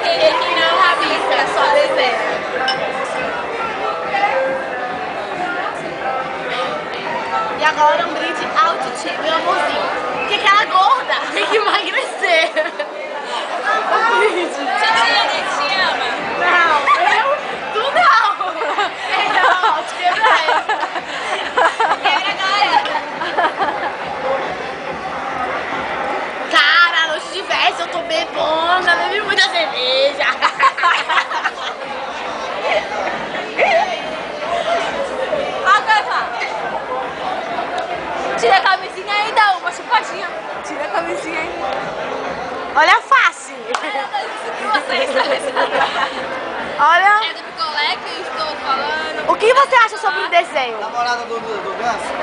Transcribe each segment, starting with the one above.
Ele não rabisca, só desenha. E agora um brinde ao Titi, meu amorzinho. Porque aquela gorda tem que emagrecer. Titia, ele te ama. Não, tu não. Não, te quebra. Quebra agora. Cara, a noite de festa eu tô bebona, bebi muita cerveja. Agora, tira a camisinha aí, dá uma chupadinha. Tira a camisinha aí. Olha a face. Vocês Olha. é do picolé que eu estou falando. O que você acha sobre o desenho? Namorada do Ganso?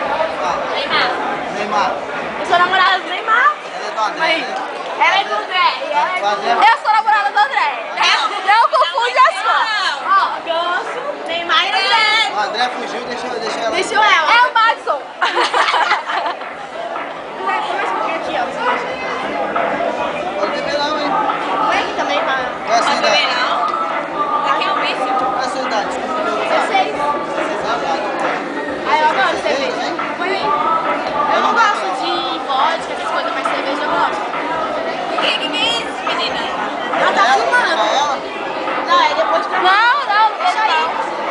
Neymar. Neymar. Eu sou namorada do Neymar. Ela é do André, Mas né? ela é do André. E ela é O André. Eu sou namorada do André. Não confunde as coisas. Ó, Ganso, Neymar e André. O André fugiu, deixou ela. Deixou ela. É o Madison. Aqui, ó. Pode beber não, hein? Põe aqui também, pra... Qual é a sua Pode beber idade? não? Aqui é um bicho. Qual é a sua idade? Desculpa perguntar. 16. Aí eu adoro cerveja. Põe aí. Eu não gosto de vodka, essas coisas, mas cerveja eu gosto. Que é isso, menina? Não, tá Ela? filmando. Ela? Não, é depois de gravar. Não, Deixa aí.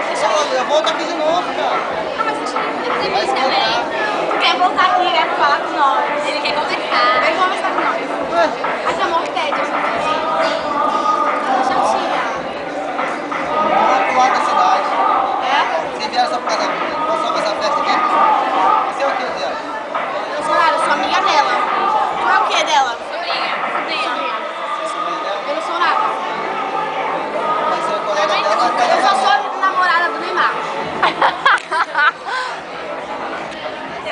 Deixa aí. Eu volto aqui de novo, cara. Ah, mas deixa eu Vai escutar. Tu quer voltar aqui, né, pra falar com nós. Ele quer conversar. Vem conversar com nós. Essa amor tédio, essa chatinha. Lá pro lado da cidade. É? Vocês vieram só por causa não só pra essa festa aqui? Você é o que dela? Eu sou nada, eu sou amiga dela. Tu é o que dela? Sobrinha. Sobrinha dela? Eu não sou nada. Vai ser o colega dela, vai ficar Eu só na sou namorada do Neymar.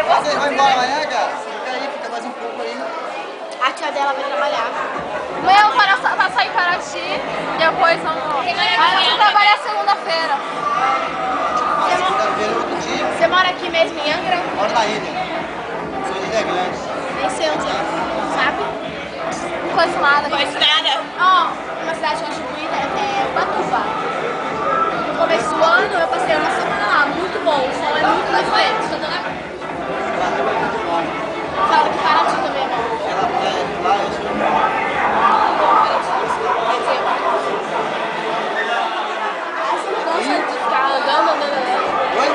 Vocês vão embora amanhã, cara? Fica aí, fica mais um pouco aí. A tia dela vai trabalhar. Amanhã eu vou sair para Paraty. Depois vamos. Aí eu trabalhar segunda-feira. Mas segunda-feira é outro dia. Você mora aqui mesmo em Angra? Moro na ilha. Sou de Ilha Grande. Nem sei onde é. Sabe? Não conheço nada. Conheço nada. Ó, uma cidade que eu acho bonita é Ubatuba. No começo do ano eu passei uma semana lá. Muito bom. O sol é muito diferente. Fala que Paraty também é bom. Ela lá, eu sou. Você não cansa de ficar andando. Oi?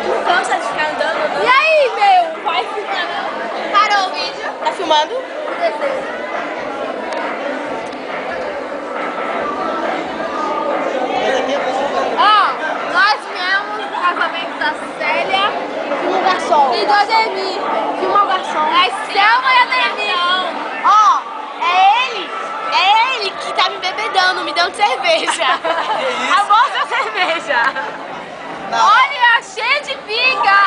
Tu não cansa de ficar andando. E aí, meu? Vai filmar não? Parou o vídeo. Tá filmando? Mas aqui é bom, Ó, nós viemos do casamento da Célia Filma o garçom. e do Ademir. Filma o garçom. É Selma e Ademir. Ó, é ele que tá me bebedando, me dando cerveja. A vossa cerveja. Não. Olha, cheio de pinga.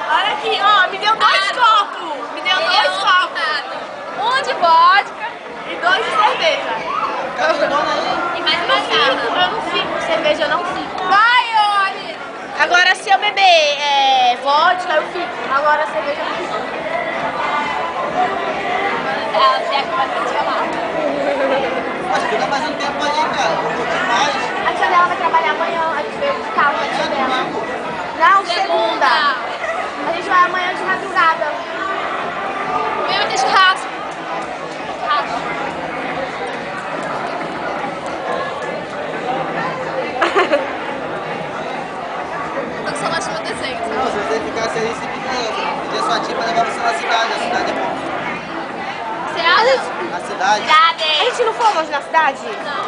Olha aqui, ó, me deu 2 copos. Me deu 2 copos. Um de vodka. E 2 de cerveja. Capitona aí. E mais Eu não fico, cerveja eu não fico. Vai, Oli. Agora se eu beber vodka, eu fico. Agora cerveja eu não fico. Ela já começa a te chamar. Mas fica mais um tempo aí, cara. Um pouquinho mais. A tia dela vai trabalhar amanhã, a gente veio de carro com a tia dela. Não, segunda. A gente vai amanhã de madrugada. Meu, tem churrasco. Tô com saudade do meu desenho. Não, se você ficasse aí, você pedia sua tia pra levar você na cidade. A cidade é bom. Você acha? Na cidade. A gente não fomos na cidade? Não.